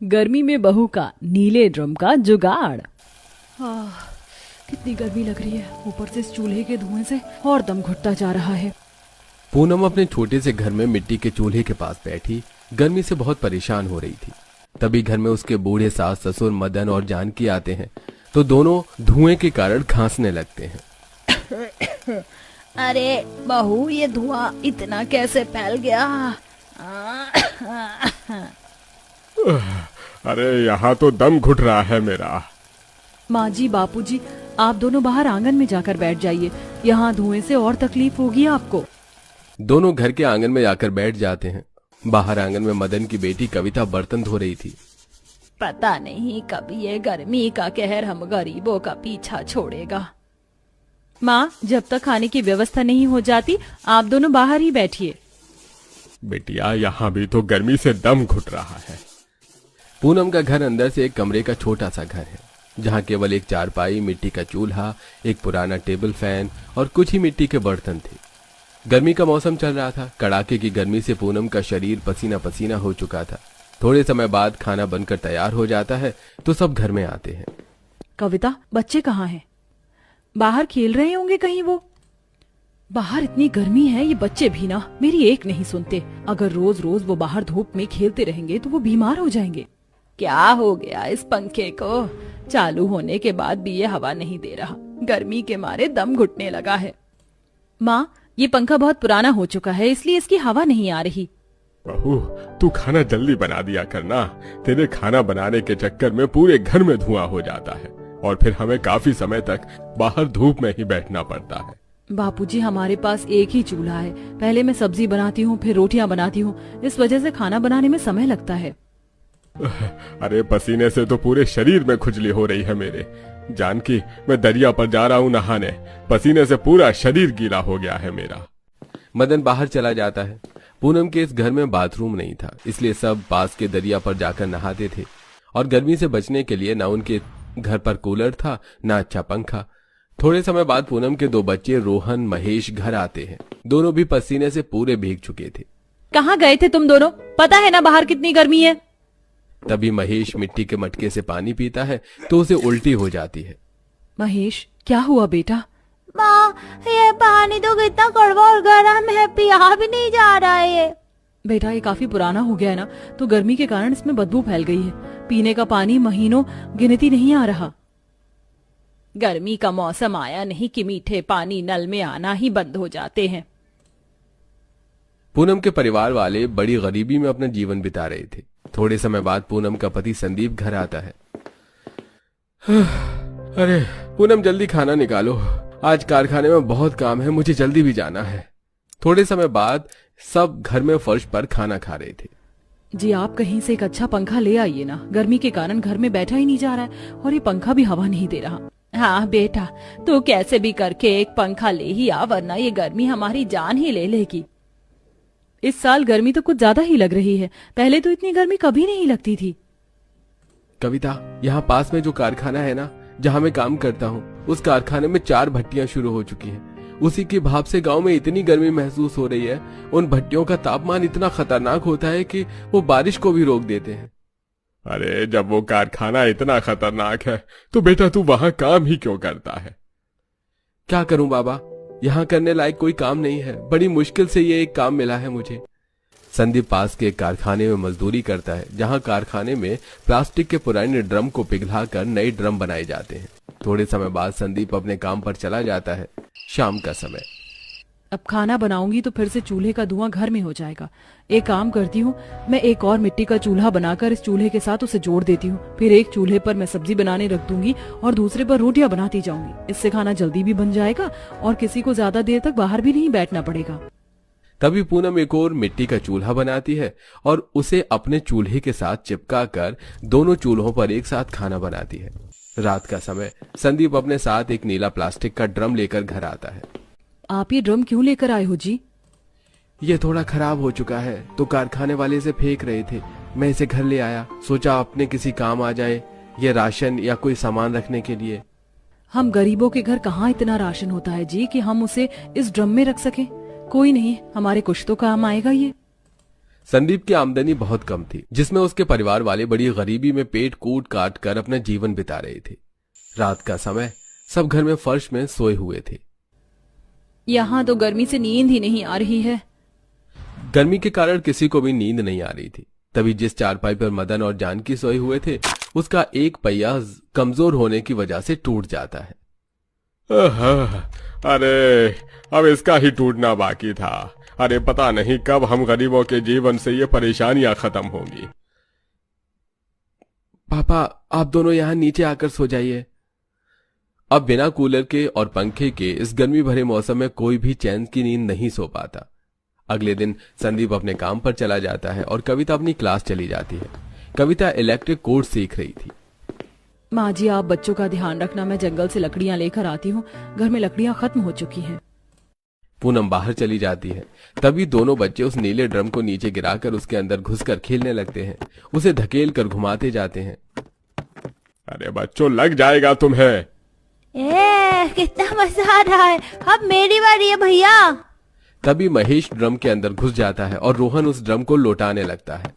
गर्मी में बहू का नीले ड्रम का जुगाड़। कितनी गर्मी लग रही है, ऊपर से इस चूल्हे के धुएं से और दम घुटता जा रहा है। पूनम अपने छोटे से घर में मिट्टी के चूल्हे के पास बैठी गर्मी से बहुत परेशान हो रही थी। तभी घर में उसके बूढ़े सास ससुर मदन और जानकी आते हैं तो दोनों धुएं के कारण खांसने लगते हैं। अरे बहू, ये धुआं इतना कैसे फैल गया? अरे यहाँ तो दम घुट रहा है मेरा। माँ जी, बापू जी, आप दोनों बाहर आंगन में जाकर बैठ जाइए, यहाँ धुएं से और तकलीफ होगी आपको। दोनों घर के आंगन में जाकर बैठ जाते हैं। बाहर आंगन में मदन की बेटी कविता बर्तन धो रही थी। पता नहीं कब ये गर्मी का कहर हम गरीबों का पीछा छोड़ेगा। माँ, जब तक खाने की व्यवस्था नहीं हो जाती आप दोनों बाहर ही बैठिए। बेटिया, यहाँ भी तो गर्मी से दम घुट रहा है। पूनम का घर अंदर से एक कमरे का छोटा सा घर है, जहाँ केवल एक चारपाई, मिट्टी का चूल्हा, एक पुराना टेबल फैन और कुछ ही मिट्टी के बर्तन थे। गर्मी का मौसम चल रहा था। कड़ाके की गर्मी से पूनम का शरीर पसीना पसीना हो चुका था। थोड़े समय बाद खाना बनकर तैयार हो जाता है तो सब घर में आते हैं। कविता, बच्चे कहाँ हैं? बाहर खेल रहे होंगे कहीं वो। बाहर इतनी गर्मी है, ये बच्चे भी ना मेरी एक नहीं सुनते। अगर रोज रोज वो बाहर धूप में खेलते रहेंगे तो वो बीमार हो जाएंगे। क्या हो गया इस पंखे को? चालू होने के बाद भी ये हवा नहीं दे रहा। गर्मी के मारे दम घुटने लगा है। माँ, ये पंखा बहुत पुराना हो चुका है, इसलिए इसकी हवा नहीं आ रही। बहू, तू खाना जल्दी बना दिया करना। तेरे खाना बनाने के चक्कर में पूरे घर में धुआं हो जाता है और फिर हमें काफी समय तक बाहर धूप में ही बैठना पड़ता है। बापूजी, हमारे पास एक ही चूल्हा है। पहले मैं सब्जी बनाती हूँ, फिर रोटियाँ बनाती हूँ। इस वजह से खाना बनाने में समय लगता है। अरे पसीने से तो पूरे शरीर में खुजली हो रही है मेरे। जानकी, मैं दरिया पर जा रहा हूँ नहाने। पसीने से पूरा शरीर गीला हो गया है मेरा। मदन बाहर चला जाता है। पूनम के इस घर में बाथरूम नहीं था, इसलिए सब पास के दरिया पर जाकर नहाते थे और गर्मी से बचने के लिए ना उनके घर पर कूलर था ना अच्छा पंखा। थोड़े समय बाद पूनम के दो बच्चे रोहन महेश घर आते हैं। दोनों भी पसीने से पूरे भीग चुके थे। कहाँ गए थे तुम दोनों? पता है ना बाहर कितनी गर्मी है। तभी महेश मिट्टी के मटके से पानी पीता है तो उसे उल्टी हो जाती है। महेश, क्या हुआ बेटा? माँ, ये पानी तो कितना कड़वा और गर्म है, पिया भी नहीं जा रहा है ये। बेटा, ये काफी पुराना हो गया है ना, तो गर्मी के कारण इसमें बदबू फैल गई है। पीने का पानी महीनों गिनती नहीं आ रहा। गर्मी का मौसम आया नहीं कि मीठे पानी नल में आना ही बंद हो जाते हैं। पूनम के परिवार वाले बड़ी गरीबी में अपना जीवन बिता रहे थे। थोड़े समय बाद पूनम का पति संदीप घर आता है। अरे पूनम, जल्दी खाना निकालो, आज कारखाने में बहुत काम है, मुझे जल्दी भी जाना है। थोड़े समय बाद सब घर में फर्श पर खाना खा रहे थे। जी, आप कहीं से एक अच्छा पंखा ले आइए ना, गर्मी के कारण घर में बैठा ही नहीं जा रहा है और ये पंखा भी हवा नहीं दे रहा। हाँ बेटा, तू कैसे भी करके एक पंखा ले ही आ, वरना ये गर्मी हमारी जान ही ले लेगी। इस साल गर्मी तो कुछ ज्यादा ही लग रही है, पहले तो इतनी गर्मी कभी नहीं लगती थी। कविता, यहाँ पास में जो कारखाना है ना, जहाँ मैं काम करता हूँ, उस कारखाने में 4 भट्टियां शुरू हो चुकी हैं। उसी की भाप से गांव में इतनी गर्मी महसूस हो रही है। उन भट्टियों का तापमान इतना खतरनाक होता है कि वो बारिश को भी रोक देते हैं। अरे जब वो कारखाना इतना खतरनाक है तो बेटा तू वहां काम ही क्यों करता है? क्या करूं बाबा, यहाँ करने लायक कोई काम नहीं है। बड़ी मुश्किल से ये एक काम मिला है मुझे। संदीप पास के एक कारखाने में मजदूरी करता है, जहाँ कारखाने में प्लास्टिक के पुराने ड्रम को पिघलाकर नए ड्रम बनाए जाते हैं। थोड़े समय बाद संदीप अपने काम पर चला जाता है। शाम का समय। अब खाना बनाऊंगी तो फिर से चूल्हे का धुआं घर में हो जाएगा। एक काम करती हूँ, मैं एक और मिट्टी का चूल्हा बनाकर इस चूल्हे के साथ उसे जोड़ देती हूँ। फिर एक चूल्हे पर मैं सब्जी बनाने रख दूंगी और दूसरे पर रोटियां बनाती जाऊंगी। इससे खाना जल्दी भी बन जाएगा और किसी को ज्यादा देर तक बाहर भी नहीं बैठना पड़ेगा। तभी पूनम एक और मिट्टी का चूल्हा बनाती है और उसे अपने चूल्हे के साथ चिपका कर दोनों चूल्हों पर एक साथ खाना बनाती है। रात का समय। संदीप अपने साथ एक नीला प्लास्टिक का ड्रम लेकर घर आता है। आप ये ड्रम क्यों लेकर आए हो जी? ये थोड़ा खराब हो चुका है तो कारखाने वाले इसे फेंक रहे थे, मैं इसे घर ले आया, सोचा अपने किसी काम आ जाए, ये राशन या कोई सामान रखने के लिए। हम गरीबों के घर कहाँ इतना राशन होता है जी कि हम उसे इस ड्रम में रख सकें। कोई नहीं, हमारे कुछ तो काम आएगा ये। संदीप की आमदनी बहुत कम थी, जिसमें उसके परिवार वाले बड़ी गरीबी में पेट कूट काट कर अपना जीवन बिता रहे थे। रात का समय सब घर में फर्श में सोए हुए थे। यहाँ तो गर्मी से नींद ही नहीं आ रही है। गर्मी के कारण किसी को भी नींद नहीं आ रही थी। तभी जिस चारपाई पर मदन और जानकी सोए हुए थे, उसका एक पहिया कमजोर होने की वजह से टूट जाता है। अरे अब इसका ही टूटना बाकी था। अरे पता नहीं कब हम गरीबों के जीवन से ये परेशानियां खत्म होंगी। पापा, आप दोनों यहाँ नीचे आकर सो जाइए। अब बिना कूलर के और पंखे के इस गर्मी भरे मौसम में कोई भी चैन की नींद नहीं सो पाता। अगले दिन संदीप अपने काम पर चला जाता है और कविता अपनी क्लास चली जाती है। कविता इलेक्ट्रिक कोर्स सीख रही थी। माँ जी, आप बच्चों का ध्यान रखना, मैं जंगल से लकड़ियाँ लेकर आती हूँ। घर में लकड़ियाँ खत्म हो चुकी हैं। पूनम बाहर चली जाती है। तभी दोनों बच्चे उस नीले ड्रम को नीचे गिराकर उसके अंदर घुसकर खेलने लगते हैं। उसे धकेल कर घुमाते जाते हैं। अरे बच्चों, लग जाएगा तुम्हें। कितना मजा आ रहा है। अब मेरी बारी है भैया। तभी महेश ड्रम के अंदर घुस जाता है और रोहन उस ड्रम को लौटाने लगता है।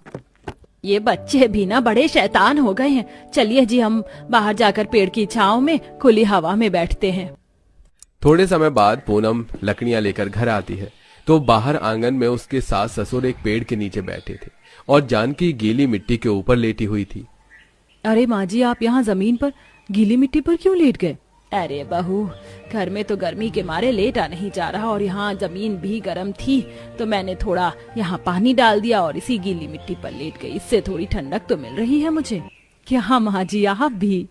ये बच्चे भी ना बड़े शैतान हो गए हैं। चलिए जी, हम बाहर जाकर पेड़ की छांव में खुली हवा में बैठते हैं। थोड़े समय बाद पूनम लकड़ियां लेकर घर आती है तो बाहर आंगन में उसके सास ससुर एक पेड़ के नीचे बैठे थे और जानकी गीली मिट्टी के ऊपर लेटी हुई थी। अरे माँ जी, आप यहाँ जमीन पर गीली मिट्टी पर क्यों लेट गए? अरे बहू, घर में तो गर्मी के मारे लेटा नहीं जा रहा और यहाँ जमीन भी गर्म थी तो मैंने थोड़ा यहाँ पानी डाल दिया और इसी गीली मिट्टी पर लेट गई। इससे थोड़ी ठंडक तो मिल रही है मुझे। क्या माँ जी, आप भी?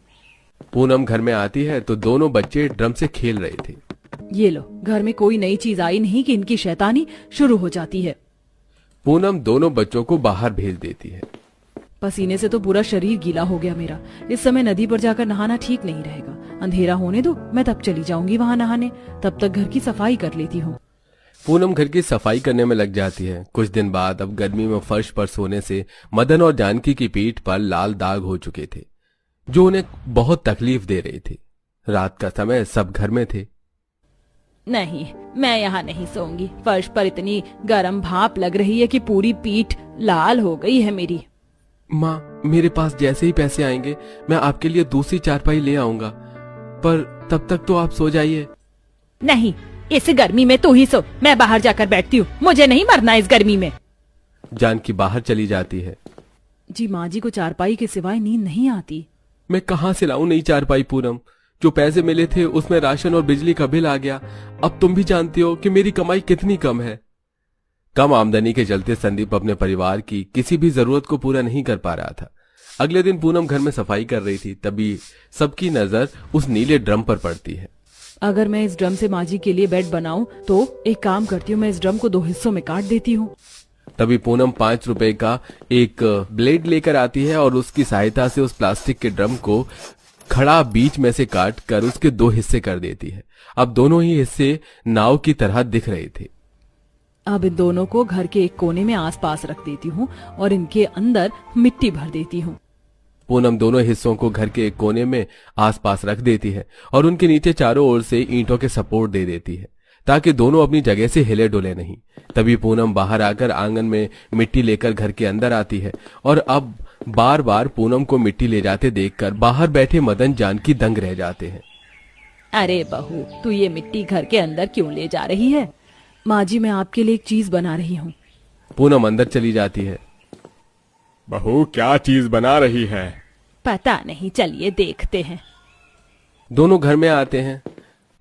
पूनम घर में आती है तो दोनों बच्चे ड्रम से खेल रहे थे। ये लो, घर में कोई नई चीज आई नहीं कि इनकी शैतानी शुरू हो जाती है। पूनम दोनों बच्चों को बाहर भेज देती है। पसीने से तो पूरा शरीर गीला हो गया मेरा। इस समय नदी पर जाकर नहाना ठीक नहीं रहेगा। अंधेरा होने दो, मैं तब चली जाऊंगी वहां नहाने। तब तक घर की सफाई कर लेती हूँ। पूनम घर की सफाई करने में लग जाती है। कुछ दिन बाद अब गर्मी में फर्श पर सोने से मदन और जानकी की पीठ पर लाल दाग हो चुके थे, जो उन्हें बहुत तकलीफ दे रहे थे। रात का समय सब घर में थे। नहीं, मैं यहाँ नहीं सोऊंगी। फर्श पर इतनी गर्म भाप लग रही है कि पूरी पीठ लाल हो गई है मेरी। माँ, मेरे पास जैसे ही पैसे आएंगे मैं आपके लिए दूसरी चारपाई ले आऊंगा, पर तब तक तो आप सो जाइए। नहीं, इस गर्मी में तू ही सो, मैं बाहर जाकर बैठती हूँ। मुझे नहीं मरना इस गर्मी में। जानकी बाहर चली जाती है। जी माँ जी को चारपाई के सिवाय नींद नहीं आती। मैं कहाँ से लाऊं नई चारपाई पूनम? जो पैसे मिले थे उसमें राशन और बिजली का बिल आ गया। अब तुम भी जानती हो कि मेरी कमाई कितनी कम है। कम आमदनी के चलते संदीप अपने परिवार की किसी भी जरूरत को पूरा नहीं कर पा रहा था। अगले दिन पूनम घर में सफाई कर रही थी। तभी सबकी नजर उस नीले ड्रम पर पड़ती है। अगर मैं इस ड्रम से माँ जी के लिए बेड बनाऊं तो एक काम करती हूँ, मैं इस ड्रम को 2 हिस्सों में काट देती हूँ। तभी पूनम 5 रुपए का एक ब्लेड लेकर आती है और उसकी सहायता से उस प्लास्टिक के ड्रम को खड़ा बीच में से काट कर उसके 2 हिस्से कर देती है। अब दोनों ही हिस्से नाव की तरह दिख रहे थे। अब इन दोनों को घर के एक कोने में आसपास रख देती हूँ और इनके अंदर मिट्टी भर देती हूँ। पूनम दोनों हिस्सों को घर के एक कोने में आसपास रख देती है और उनके नीचे चारों ओर से ईंटों के सपोर्ट दे देती है ताकि दोनों अपनी जगह से हिले डुले नहीं। तभी पूनम बाहर आकर आंगन में मिट्टी लेकर घर के अंदर आती है और अब बार बार पूनम को मिट्टी ले जाते देखकर बाहर बैठे मदन जानकी दंग रह जाते हैं। अरे बहू, तू ये मिट्टी घर के अंदर क्यों ले जा रही है? माँ जी, मैं आपके लिए एक चीज बना रही हूँ। पूनम अंदर चली जाती है। बहू, क्या चीज बना रही है? पता नहीं, चलिए देखते हैं। दोनों घर में आते हैं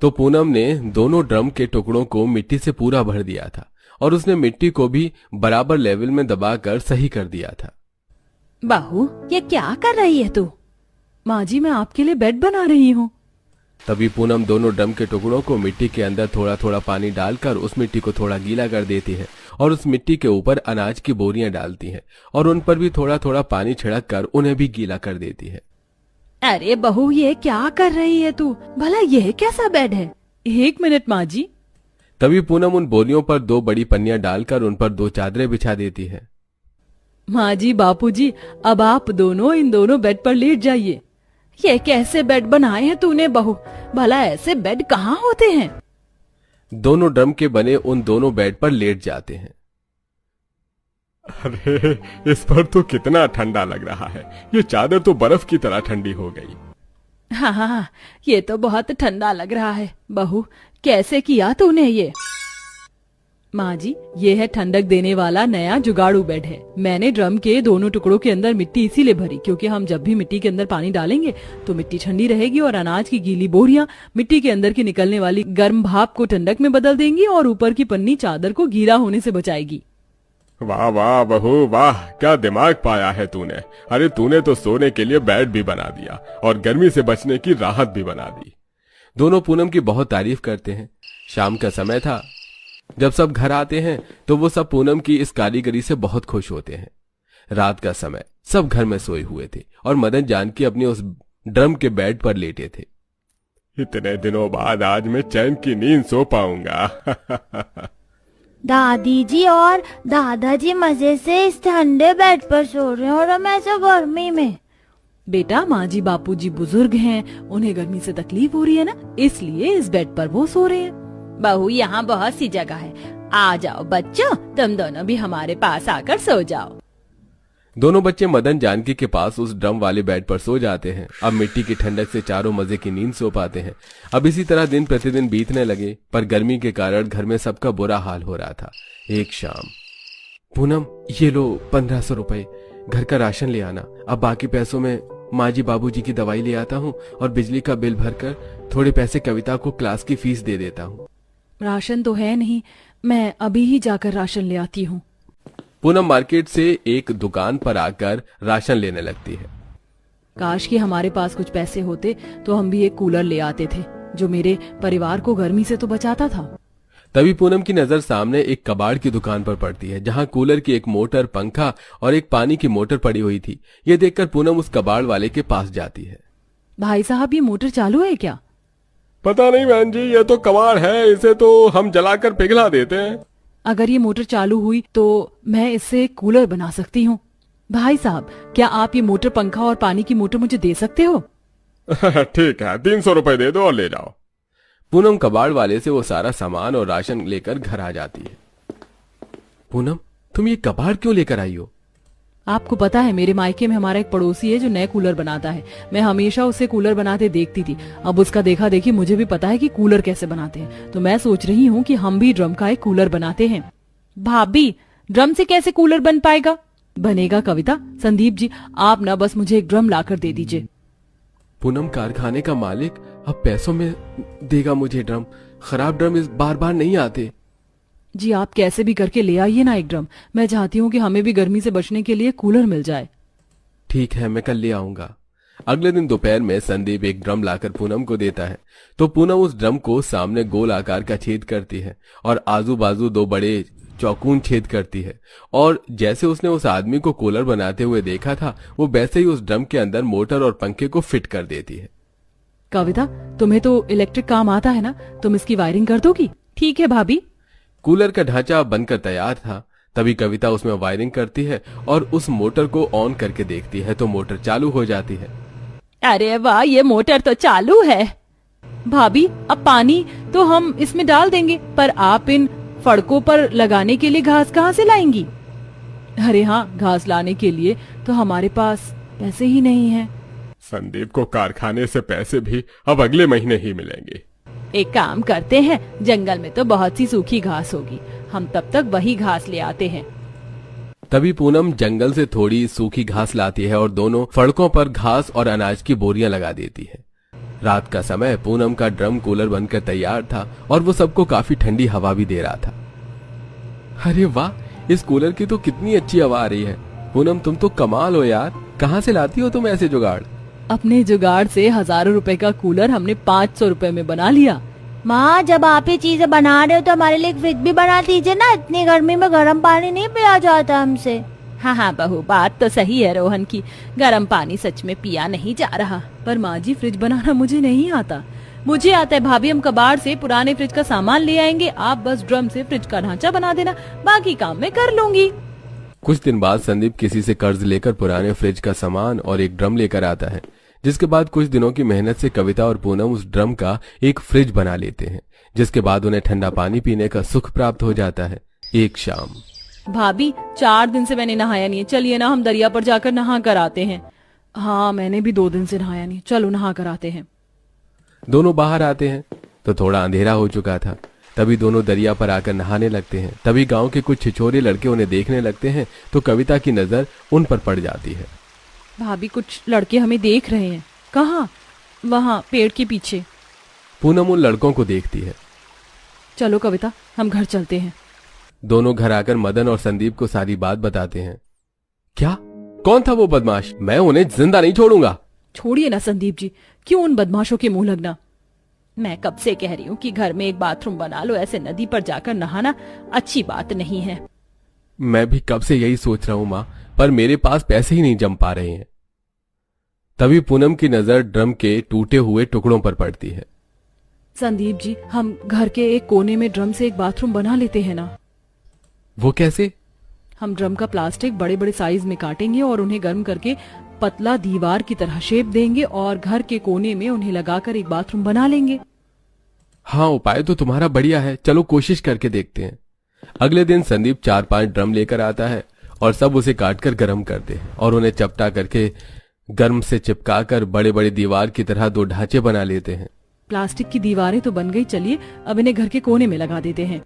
तो पूनम ने दोनों ड्रम के टुकड़ों को मिट्टी से पूरा भर दिया था और उसने मिट्टी को भी बराबर लेवल में दबाकर सही कर दिया था। बहू, ये क्या कर रही है तू? माँ जी, मैं आपके लिए बेड बना रही हूँ। तभी पूनम दोनों ड्रम के टुकड़ों को मिट्टी के अंदर थोड़ा थोड़ा पानी डालकर उस मिट्टी को थोड़ा गीला कर देती है और उस मिट्टी के ऊपर अनाज की बोरियां डालती है और उन पर भी थोड़ा थोड़ा पानी छिड़क कर उन्हें भी गीला कर देती है। अरे बहू, ये क्या कर रही है तू? भला ये कैसा बेड है? 1 मिनट माँ जी। तभी पूनम उन बोरियों पर 2 बड़ी पन्नियां डालकर उन पर 2 चादरें बिछा देती है। माँ जी, बापू जी, अब आप दोनों इन दोनों बेड पर लेट जाइए। ये कैसे बेड बनाए हैं तूने बहू? भला ऐसे बेड कहाँ होते हैं? दोनों ड्रम के बने उन दोनों बेड पर लेट जाते हैं। अरे इस पर तो कितना ठंडा लग रहा है, ये चादर तो बर्फ की तरह ठंडी हो गई। हाँ हाँ हाँ, ये तो बहुत ठंडा लग रहा है। बहू, कैसे किया तूने ये? माँ जी, ये है ठंडक देने वाला नया जुगाड़ू बेड है। मैंने ड्रम के दोनों टुकड़ों के अंदर मिट्टी इसीलिए भरी क्योंकि हम जब भी मिट्टी के अंदर पानी डालेंगे तो मिट्टी ठंडी रहेगी और अनाज की गीली बोरियां मिट्टी के अंदर की निकलने वाली गर्म भाप को ठंडक में बदल देंगी और ऊपर की पन्नी चादर को गीला होने से बचाएगी। वाह वाह बहू वाह, क्या दिमाग पाया है तूने। अरे तूने तो सोने के लिए बेड भी बना दिया और गर्मी से बचने की राहत भी बना दी। दोनों पूनम की बहुत तारीफ करते हैं। शाम का समय था। जब सब घर आते हैं तो वो सब पूनम की इस कारीगरी से बहुत खुश होते हैं। रात का समय, सब घर में सोए हुए थे और मदन जानकी अपने उस ड्रम के बेड पर लेटे थे। इतने दिनों बाद आज मैं चैन की नींद सो पाऊंगा। दादी जी और दादाजी मजे से इस ठंडे बेड पर सो रहे हैं और हम ऐसे गर्मी में। बेटा, माँ जी बापूजी बुजुर्ग हैं, उन्हें गर्मी से तकलीफ हो रही है ना, इसलिए इस बेड पर वो सो रहे हैं। बहू, यहाँ बहुत सी जगह है, आ जाओ बच्चों, तुम दोनों भी हमारे पास आकर सो जाओ। दोनों बच्चे मदन जानकी के पास उस ड्रम वाले बेड पर सो जाते हैं। अब मिट्टी की ठंडक से चारों मजे की नींद सो पाते हैं। अब इसी तरह दिन प्रतिदिन बीतने लगे, पर गर्मी के कारण घर में सबका बुरा हाल हो रहा था। एक शाम, पूनम, ये लो 1500 रुपए, घर का राशन ले आना। अब बाकी पैसों में माँ जी बाबूजी की दवाई ले आता हूँ और बिजली का बिल भरकर थोड़े पैसे कविता को क्लास की फीस दे देता हूँ। राशन तो है नहीं, मैं अभी ही जाकर राशन ले आती हूँ। पूनम मार्केट से एक दुकान पर आकर राशन लेने लगती है। काश कि हमारे पास कुछ पैसे होते तो हम भी एक कूलर ले आते थे जो मेरे परिवार को गर्मी से तो बचाता था। तभी पूनम की नजर सामने एक कबाड़ की दुकान पर पड़ती है जहां कूलर की एक मोटर, पंखा और एक पानी की मोटर पड़ी हुई थी। ये देखकर पूनम उस कबाड़ वाले के पास जाती है। भाई साहब, ये मोटर चालू है क्या? पता नहीं बहन जी, ये तो कबाड़ है, इसे तो हम जलाकर पिघला देते हैं। अगर ये मोटर चालू हुई तो मैं इससे कूलर बना सकती हूँ। भाई साहब, क्या आप ये मोटर, पंखा और पानी की मोटर मुझे दे सकते हो? ठीक है, 300 रुपए दे दो और ले जाओ। पूनम कबाड़ वाले से वो सारा सामान और राशन लेकर घर आ जाती है। पूनम, तुम ये कबाड़ क्यों लेकर आई हो? आपको पता है, मेरे मायके में हमारा एक पड़ोसी है जो नए कूलर बनाता है। मैं हमेशा उसे कूलर बनाते देखती थी। अब उसका देखा देखी मुझे भी पता है कि कूलर कैसे बनाते हैं, तो मैं सोच रही हूँ कि हम भी ड्रम का एक कूलर बनाते हैं। भाभी, ड्रम से कैसे कूलर बन पाएगा? बनेगा कविता। संदीप जी, आप ना बस मुझे एक ड्रम लाकर दे दीजिए। पूनम, कारखाने का मालिक अब पैसों में देगा मुझे ड्रम। खराब ड्रम इस बार बार नहीं आते। जी, आप कैसे भी करके ले आइए ना एक ड्रम। मैं चाहती हूँ कि हमें भी गर्मी से बचने के लिए कूलर मिल जाए। ठीक है, मैं कल ले आऊंगा। अगले दिन दोपहर में संदीप एक ड्रम लाकर पूनम को देता है तो पूनम उस ड्रम को सामने गोल आकार का छेद करती है और आजू बाजू 2 बड़े चौकून छेद करती है। और जैसे उसने उस आदमी को कूलर बनाते हुए देखा था, वो वैसे ही उस ड्रम के अंदर मोटर और पंखे को फिट कर देती है। कविता, तुम्हें तो इलेक्ट्रिक काम आता है ना, तुम इसकी वायरिंग कर दोगी? ठीक है भाभी। कूलर का ढांचा बनकर तैयार था। तभी कविता उसमें वायरिंग करती है और उस मोटर को ऑन करके देखती है तो मोटर चालू हो जाती है। अरे वाह, ये मोटर तो चालू है। भाभी, अब पानी तो हम इसमें डाल देंगे, पर आप इन फड़कों पर लगाने के लिए घास कहाँ से लाएंगी? अरे हाँ, घास लाने के लिए तो हमारे पास पैसे ही नहीं है। संदीप को कारखाने से पैसे भी अब अगले महीने ही मिलेंगे। एक काम करते हैं, जंगल में तो बहुत सी सूखी घास होगी, हम तब तक वही घास ले आते हैं। तभी पूनम जंगल से थोड़ी सूखी घास लाती है और दोनों फड़कों पर घास और अनाज की बोरियां लगा देती है। रात का समय, पूनम का ड्रम कूलर बनकर तैयार था और वो सबको काफी ठंडी हवा भी दे रहा था। अरे वाह, इस कूलर की तो कितनी अच्छी हवा आ रही है। पूनम, तुम तो कमाल हो यार, कहाँ से लाती हो तुम ऐसे जुगाड़? अपने जुगाड़ से हजारों रुपए का कूलर हमने 500 रुपए में बना लिया। माँ, जब आप ये चीजें बना रहे हो तो हमारे लिए एक फ्रिज भी बना दीजिए ना, इतनी गर्मी में गर्म पानी नहीं पिया जाता हमसे। हाँ हाँ बहू, बात तो सही है रोहन की, गर्म पानी सच में पिया नहीं जा रहा। पर माँ जी, फ्रिज बनाना मुझे नहीं आता। मुझे आता है भाभी, हम कबाड़ से पुराने फ्रिज का सामान ले आएंगे, आप बस ड्रम से फ्रिज का ढांचा बना देना, बाकी काम मैं कर लूंगी। कुछ दिन बाद संदीप किसी से कर्ज लेकर पुराने फ्रिज का सामान और एक ड्रम लेकर आता है, जिसके बाद कुछ दिनों की मेहनत से कविता और पूनम उस ड्रम का एक फ्रिज बना लेते हैं, जिसके बाद उन्हें ठंडा पानी पीने का सुख प्राप्त हो जाता है। एक शाम, भाभी 4 दिन से मैंने नहाया नहीं है, चलिए ना हम दरिया पर जाकर नहा कर आते हैं। हाँ मैंने भी 2 दिन से नहाया नहीं, चलो नहा कर आते हैं। दोनों बाहर आते हैं तो थोड़ा अंधेरा हो चुका था। तभी दोनों दरिया पर आकर नहाने लगते हैं। तभी गांव के कुछ छिछोरे लड़के उन्हें देखने लगते हैं तो कविता की नजर उन पर पड़ जाती है। भाभी कुछ लड़के हमें देख रहे हैं। कहाँ? वहाँ पेड़ के पीछे। पूनम उन लड़कों को देखती है। चलो कविता हम घर चलते हैं। दोनों घर आकर मदन और संदीप को सारी बात बताते हैं। क्या? कौन था वो बदमाश? मैं उन्हें जिंदा नहीं छोड़ूंगा। छोड़िए ना संदीप जी, क्यों उन बदमाशों के मुंह लगना। मैं कब से कह रही हूँ कि घर में एक बाथरूम बना लो, ऐसे नदी पर जाकर नहाना अच्छी बात नहीं है। मैं भी कब से यही सोच रहा हूं माँ, पर मेरे पास पैसे ही नहीं जम पा रहे हैं। तभी पूनम की नजर ड्रम के टूटे हुए टुकड़ों पर पड़ती है। संदीप जी हम घर के एक कोने में ड्रम से एक बाथरूम बना लेते हैं ना। वो कैसे? हम ड्रम का प्लास्टिक बड़े बड़े साइज में काटेंगे और उन्हें गर्म करके पतला दीवार की तरह शेप देंगे और घर के कोने में उन्हें लगाकर एक बाथरूम बना लेंगे। हाँ उपाय तो तुम्हारा बढ़िया है, चलो कोशिश करके देखते हैं। अगले दिन संदीप 4-5 ड्रम लेकर आता है और सब उसे काटकर गर्म करते हैं और उन्हें चपटा करके गर्म से चिपका कर बड़े बड़े दीवार की तरह 2 ढांचे बना लेते हैं। प्लास्टिक की दीवारें तो बन गई, चलिए अब इन्हें घर के कोने में लगा देते हैं।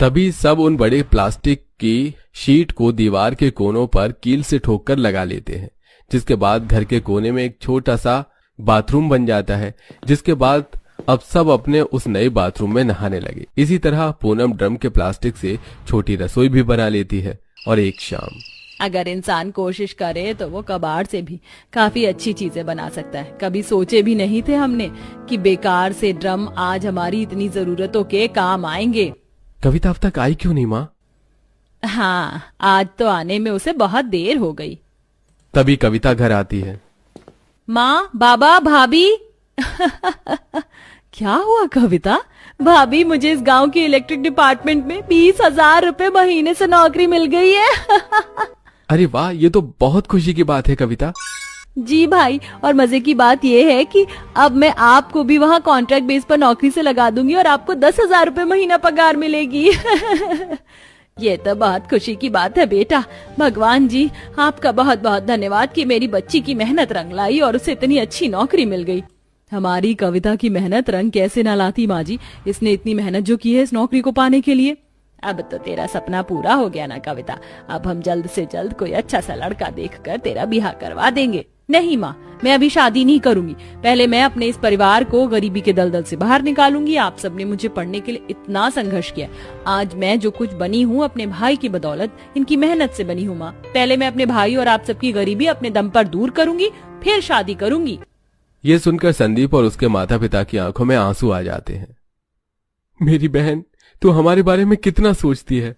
तभी सब उन बड़े प्लास्टिक की शीट को दीवार के कोनों पर कील से ठोककर लगा लेते हैं, जिसके बाद घर के कोने में एक छोटा सा बाथरूम बन जाता है। जिसके बाद अब सब अपने उस नए बाथरूम में नहाने लगे। इसी तरह पूनम ड्रम के प्लास्टिक से छोटी रसोई भी बना लेती है और एक शाम अगर इंसान कोशिश करे तो वो कबाड़ से भी काफी अच्छी चीजें बना सकता है। कभी सोचे भी नहीं थे हमने कि बेकार से ड्रम आज हमारी इतनी जरूरतों के काम आएंगे। कविता अब तक आई क्यों नहीं माँ? हाँ आज तो आने में उसे बहुत देर हो गई। तभी कविता घर आती है। माँ, बाबा, भाभी क्या हुआ कविता? भाभी मुझे इस गांव के इलेक्ट्रिक डिपार्टमेंट में 20,000 रुपए महीने से नौकरी मिल गई है। अरे वाह, ये तो बहुत खुशी की बात है कविता। जी भाई, और मजे की बात ये है कि अब मैं आपको भी वहाँ कॉन्ट्रैक्ट बेस पर नौकरी से लगा दूंगी और आपको 10,000 रुपए महीना पगार मिलेगी। ये तो बहुत खुशी की बात है बेटा। भगवान जी आपका बहुत बहुत धन्यवाद कि मेरी बच्ची की मेहनत रंग लाई और उसे इतनी अच्छी नौकरी मिल गई। हमारी कविता की मेहनत रंग कैसे ना लाती माँ जी, इसने इतनी मेहनत जो की है इस नौकरी को पाने के लिए। अब तो तेरा सपना पूरा हो गया ना कविता। अब हम जल्द से जल्द कोई अच्छा सा लड़का देखकर तेरा ब्याह करवा देंगे। नहीं माँ, मैं अभी शादी नहीं करूंगी। पहले मैं अपने इस परिवार को गरीबी के दलदल से बाहर निकालूंगी। आप सबने मुझे पढ़ने के लिए इतना संघर्ष किया। आज मैं जो कुछ बनी हूँ अपने भाई की बदौलत, इनकी मेहनत से बनी हूँ माँ। पहले मैं अपने भाई और आप सबकी गरीबी अपने दम पर दूर करूंगी, फिर शादी करूंगी। ये सुनकर संदीप और उसके माता पिता की आंखों में आंसू आ जाते हैं। मेरी बहन, तू हमारे बारे में कितना सोचती है।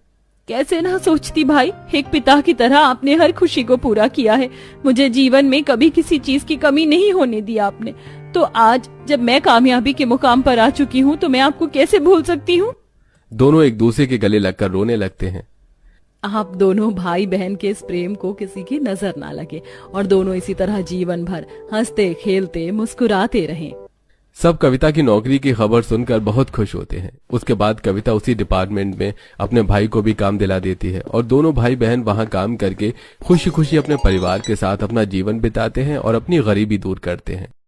कैसे ना सोचती भाई, एक पिता की तरह आपने हर खुशी को पूरा किया है। मुझे जीवन में कभी किसी चीज की कमी नहीं होने दी आपने। तो आज जब मैं कामयाबी के मुकाम पर आ चुकी हूँ तो मैं आपको कैसे भूल सकती हूँ। दोनों एक दूसरे के गले लगकर रोने लगते हैं। आप दोनों भाई बहन के इस प्रेम को किसी की नजर ना लगे और दोनों इसी तरह जीवन भर हंसते खेलते मुस्कुराते रहें। सब कविता की नौकरी की खबर सुनकर बहुत खुश होते हैं। उसके बाद कविता उसी डिपार्टमेंट में अपने भाई को भी काम दिला देती है और दोनों भाई बहन वहां काम करके खुशी खुशी अपने परिवार के साथ अपना जीवन बिताते हैं और अपनी गरीबी दूर करते हैं।